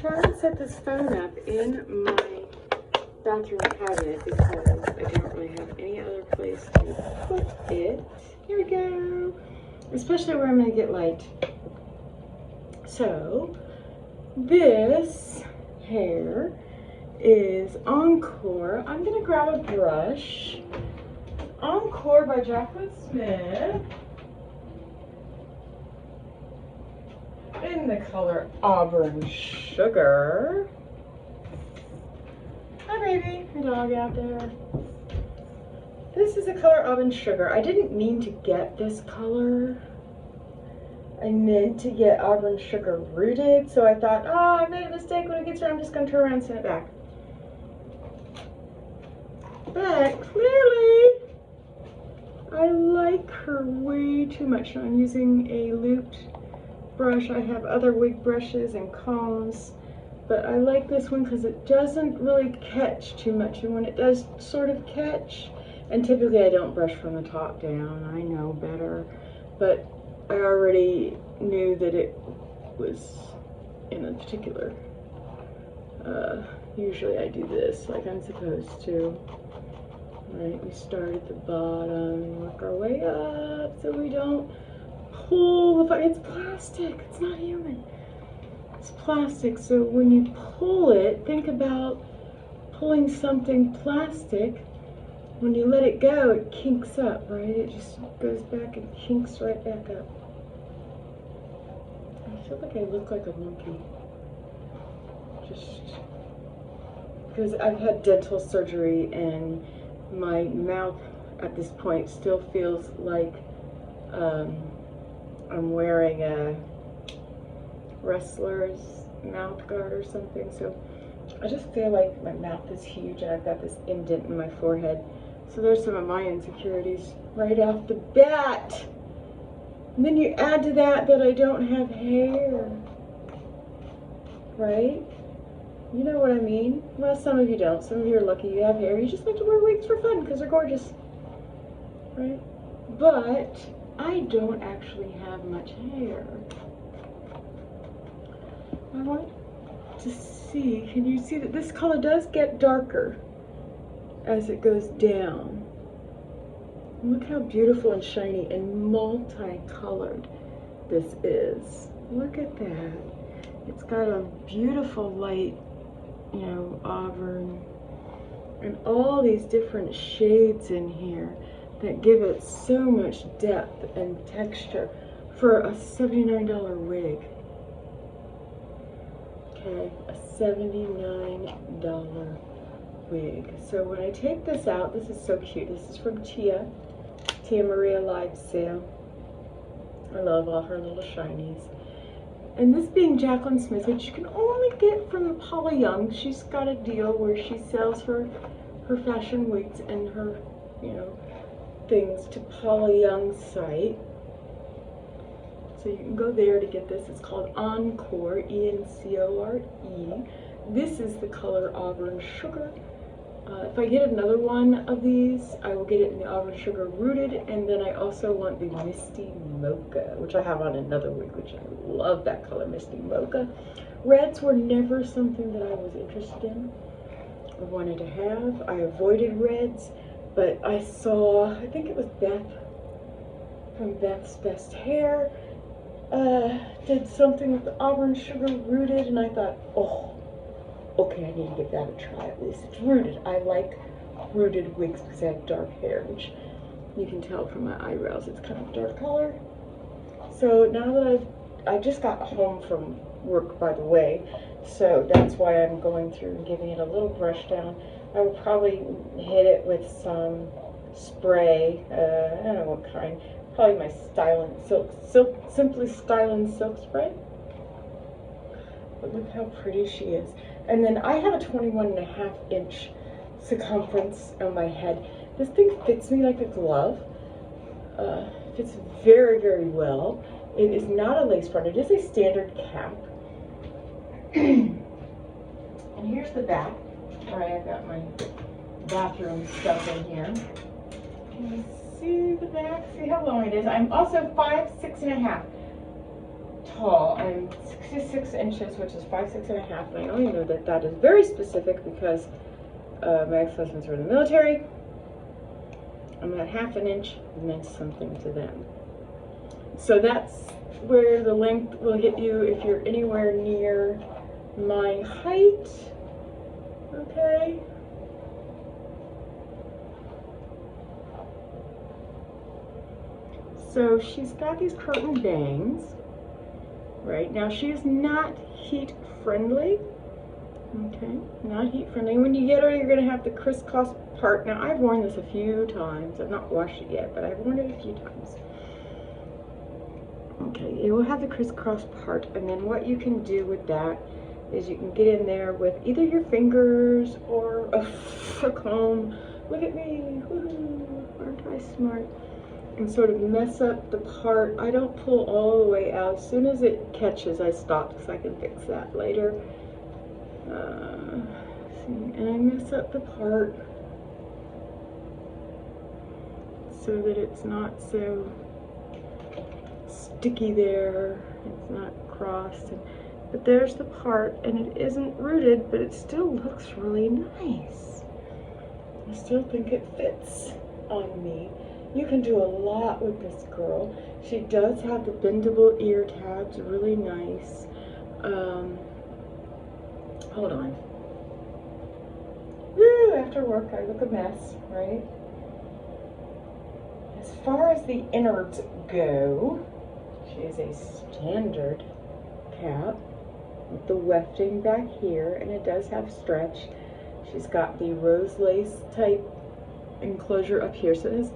trying to set this phone up in my bathroom cabinet because I don't really have any other place to put it. Here we go. Especially where I'm going to get light. So, this hair is Encore. I'm going to grab a brush. Encore by Jaclyn Smith. In the color Auburn Sugar. Hi baby, your dog out there. This is the color Auburn Sugar. I didn't mean to get this color. I meant to get Auburn Sugar Rooted, so I thought, oh, I made a mistake. When it gets here, I'm just going to turn around and send it back. But clearly, I like her way too much. I'm using a looped brush. I have other wig brushes and combs, but I like this one because it doesn't really catch too much, and when it does sort of catch, and typically I don't brush from the top down, I know better, but I already knew that it was in a particular, usually I do this like I'm supposed to, right? We start at the bottom, work our way up so we don't pull the, it's plastic, it's not human, it's plastic, so when you pull it, think about pulling something plastic. When you let it go, it kinks up, right? It just goes back and kinks right back up. I feel like I look like a monkey. Just because I've had dental surgery and my mouth at this point still feels like I'm wearing a wrestler's mouth guard or something. So I just feel like my mouth is huge and I've got this indent in my forehead. So there's some of my insecurities right off the bat. And then you add to that I don't have hair, right? You know what I mean? Well, some of you don't. Some of you are lucky you have hair. You just like to wear wigs for fun because they're gorgeous, right? But I don't actually have much hair. I want to see, can you see that this color does get darker as it goes down? Look how beautiful and shiny and multicolored this is. Look at that. It's got a beautiful light, you know, auburn, and all these different shades in here that give it so much depth and texture for a $79 wig. Okay, a $79 wig. So when I take this out, this is so cute. This is from Tia Maria Live Sale. I love all her little shinies. And this being Jaclyn Smith, which you can only get from Paula Young. She's got a deal where she sells her fashion wigs and her, you know, things to Paula Young's site. So you can go there to get this. It's called Encore, E-N-C-O-R-E. This is the color Auburn Sugar. If I get another one of these, I will get it in the Auburn Sugar Rooted, and then I also want the Misty Mocha, which I have on another wig, which I love that color, Misty Mocha. Reds were never something that I was interested in or wanted to have. I avoided reds, but I saw, I think it was Beth from Beth's Best Hair, did something with the Auburn Sugar Rooted, and I thought, oh, okay, I need to give that a try at least. It's rooted. I like rooted wigs because I have dark hair, which you can tell from my eyebrows. It's kind of dark color. So now that I just got home from work, by the way, so that's why I'm going through and giving it a little brush down. I will probably hit it with some spray. I don't know what kind. Probably my Simply Styling Silk Spray. But look how pretty she is. And then I have a 21.5 inch circumference on my head. This thing fits me like a glove. Fits very, very well. It is not a lace front. It is a standard cap. And here's the back. All right, I've got my bathroom stuff in here. Can you see the back? See how long it is? I'm also 5'6.5". tall. I'm 66 inches, which is 5'6½", and I only know that that is very specific because my ex-husbands were in the military, and that ½ inch meant something to them. So that's where the length will hit you if you're anywhere near my height, okay? So she's got these curtain bangs, right? Now she is not heat friendly, okay? Not heat friendly. When you get her, you're gonna have the crisscross part. Now I've worn this a few times. I've not washed it yet, but I've worn it a few times. Okay, it will have the crisscross part, and then what you can do with that is you can get in there with either your fingers or a comb. Look at me, woohoo, aren't I smart? And sort of mess up the part. I don't pull all the way out. As soon as it catches, I stop because I can fix that later. And I mess up the part so that it's not so sticky there. It's not crossed. But there's the part, and it isn't rooted, but it still looks really nice. I still think it fits on me. You can do a lot with this girl. She does have the bendable ear tabs, really nice. Hold on. Woo, after work I look a mess, right? As far as the innards go, she is a standard cap with the wefting back here, and it does have stretch. She's got the rose lace type enclosure up here, so it is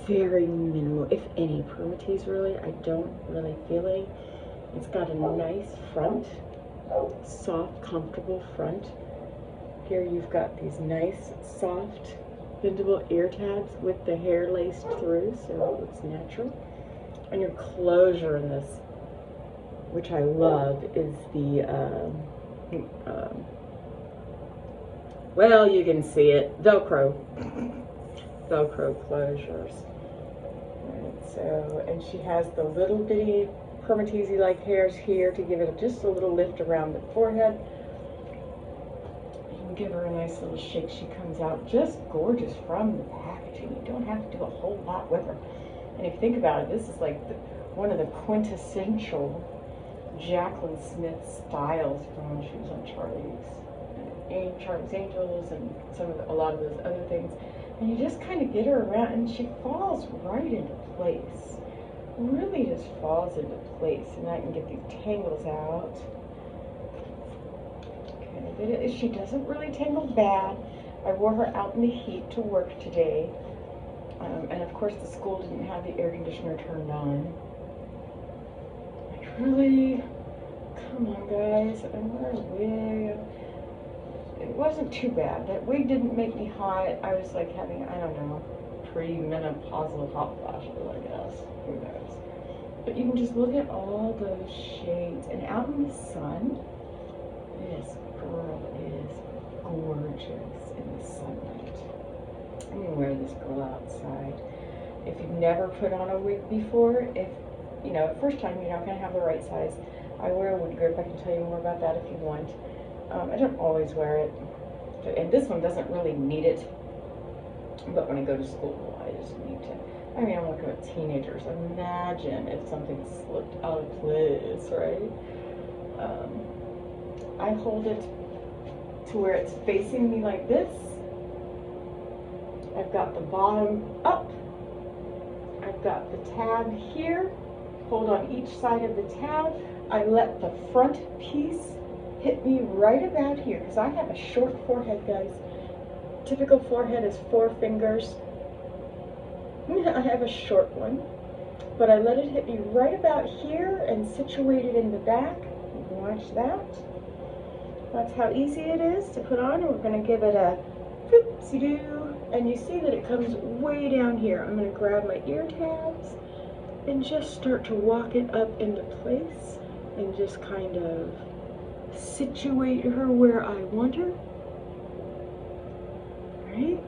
very minimal, if any, permatease really. I don't really feel any. It's got a nice front, soft, comfortable front. Here you've got these nice, soft, bendable ear tabs with the hair laced through, so it looks natural. And your closure in this, which I love, is the, well, you can see it, Velcro closures. Right, so, and she has the little bitty permatease like hairs here to give it just a little lift around the forehead. You can give her a nice little shake. She comes out just gorgeous from the packaging. You don't have to do a whole lot with her. And if you think about it, this is like one of the quintessential Jaclyn Smith styles from when she was on Charlie's Angels and a lot of those other things. And you just kind of get her around, and she falls right into place. Really just falls into place. And I can get these tangles out. Okay, she doesn't really tangle bad. I wore her out in the heat to work today. And of course the school didn't have the air conditioner turned on. Like, really? Come on, guys. I'm wearing a wig. It wasn't too bad. That wig didn't make me hot. I was like having, I don't know, premenopausal hot flashes, I guess. Who knows? But you can just look at all those shades. And out in the sun, this girl is gorgeous in the sunlight. I'm gonna wear this girl outside. If you've never put on a wig before, first time you're not gonna have the right size. I wear a wig grip. I can tell you more about that if you want. I don't always wear it, and this one doesn't really need it, but when I go to school, I just need to. I mean, I'm looking at teenagers. Imagine if something slipped out of place, right? I hold it to where it's facing me like this. I've got the bottom up. I've got the tab here. Hold on each side of the tab. I let the front piece hit me right about here, because I have a short forehead, guys. Typical forehead is 4 fingers. I have a short one, but I let it hit me right about here and situate it in the back. You can watch that. That's how easy it is to put on. We're going to give it a whoopsie-doo, and you see that it comes way down here. I'm going to grab my ear tabs and just start to walk it up into place and just kind of situate her where I want her, right?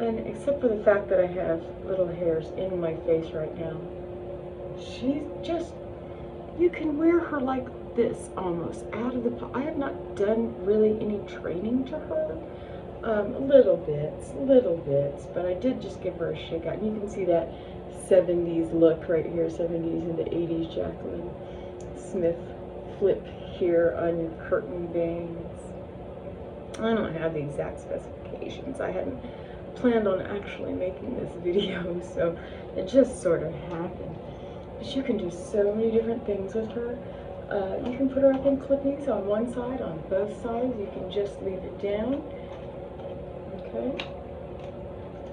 And except for the fact that I have little hairs in my face right now, she's just, you can wear her like this almost out of the pot. I have not done really any training to her. Little bits, but I did just give her a shake out. You can see that 70s look right here, 70s and the 80s Jaclyn Smith flip here on your curtain bangs. I don't have the exact specifications. I hadn't planned on actually making this video, so it just sort of happened. But you can do so many different things with her. You can put her up in clippies on one side, on both sides. You can just leave it down. Okay.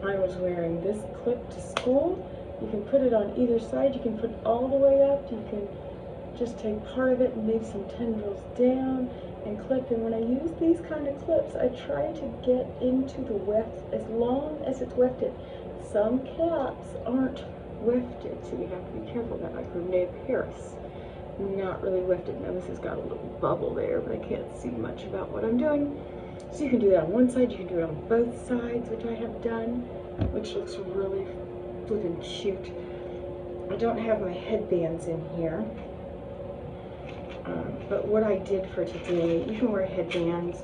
I was wearing this clip to school. You can put it on either side. You can put it all the way up. You can just take part of it and leave some tendrils down and clip. And when I use these kind of clips, I try to get into the weft as long as it's wefted. Some caps aren't wefted, so you have to be careful of that, like her Nape Harris. Not really wefted. Now this has got a little bubble there, but I can't see much about what I'm doing. So you can do that on one side, you can do it on both sides, which I have done, which looks really flippin' cute. I don't have my headbands in here, but what I did for today, you can wear headbands,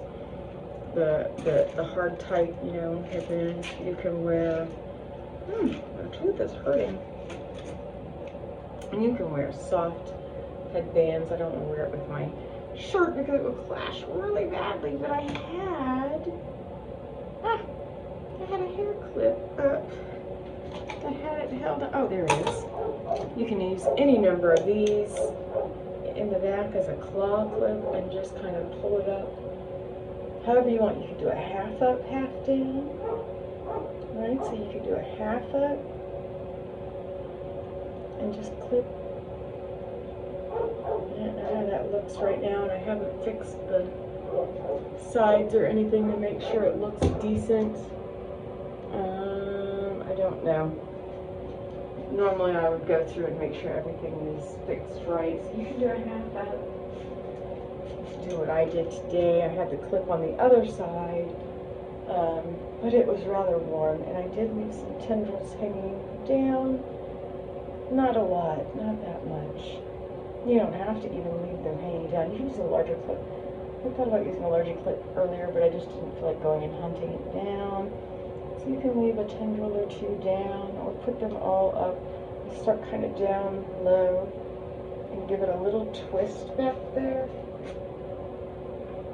the hard type, you know, headbands. You can wear, my tooth is hurting. And you can wear soft headbands. I don't want to wear it with my shirt because it would clash really badly, but I had a hair clip up. I had it held up. Oh, there it is. You can use any number of these in the back as a claw clip and just kind of pull it up however you want. You could do a half up, half down. Right, so you could do a half up and just clip. I don't know how that looks right now, and I haven't fixed the sides or anything to make sure it looks decent. I don't know. Normally I would go through and make sure everything is fixed right. So you can do a half up. Do what I did today. I had the clip on the other side, but it was rather warm, and I did leave some tendrils hanging down. Not a lot, not that much. You don't have to even leave them hanging down. You can use a larger clip. I thought about using a larger clip earlier, but I just didn't feel like going and hunting it down. So you can leave a tendril or two down, or put them all up. Start kind of down low and give it a little twist back there.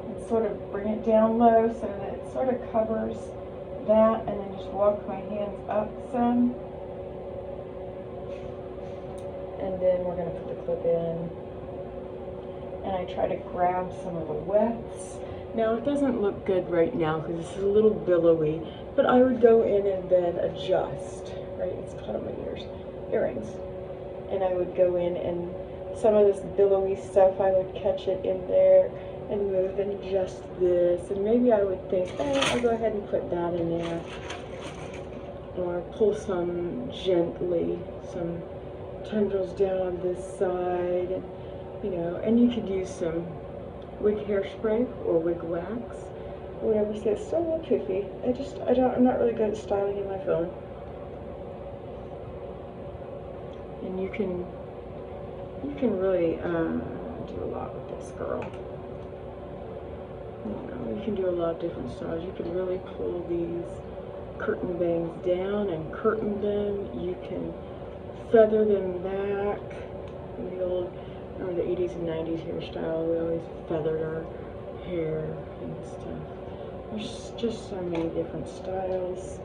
And sort of bring it down low so that it sort of covers that, and then just walk my hands up some. And then we're going to put the clip in, and I try to grab some of the wefts. Now it doesn't look good right now because this is a little billowy, but I would go in and then adjust, right? It's caught on my earrings. And I would go in, and some of this billowy stuff, I would catch it in there and move and adjust this. And maybe I would think, oh, I'll go ahead and put that in there. Or pull some gently, some tendrils down on this side, and you know, and you could use some wig hairspray or wig wax, or whatever. So it's still a little poofy. I'm not really good at styling in my phone. And you can really do a lot with this girl. You know, you can do a lot of different styles. You can really pull these curtain bangs down and curtain them. You can feather them back. In the old, remember the 80s and 90s hairstyle, we always feathered our hair and stuff. There's just so many different styles.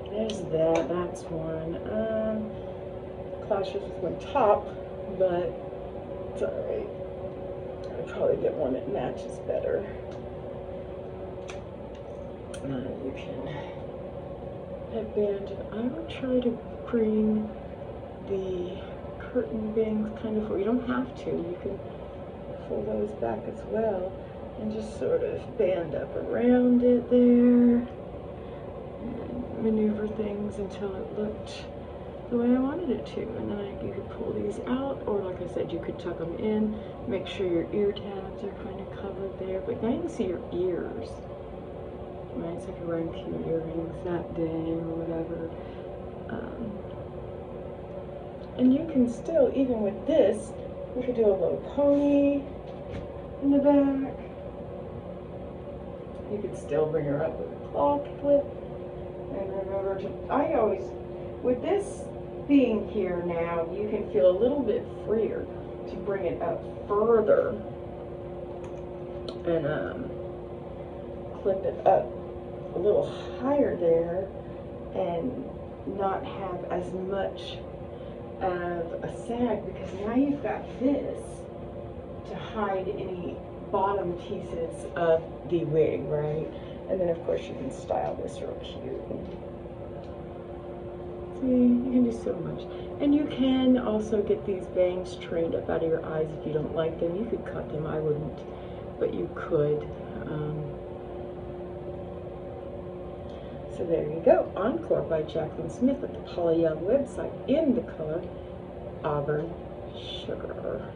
There's that, that's one. Clashes with my top, but it's alright. I'll probably get one that matches better. You can headband, and I would try to bring the curtain bangs kind of, or you don't have to, you can pull those back as well and just sort of band up around it there and maneuver things until it looked the way I wanted it to. And then you could pull these out, or like I said, you could tuck them in, make sure your ear tabs are kind of covered there, but now you can see your ears. Right, so if you're wearing cute earrings that day or whatever. And you can still, even with this, you could do a little pony in the back. You could still bring her up with a claw clip. And remember to, I always, with this being here now, you can feel a little bit freer to bring it up further and clip it up a little higher there and not have as much of a sag, because now you've got this to hide any bottom pieces of the wig, right? And then of course you can style this real cute. See, you can do so much. And you can also get these bangs trained up out of your eyes if you don't like them. You could cut them, I wouldn't, but you could. So there you go, Encore by Jaclyn Smith at the Polyyoung website in the color Auburn Sugar.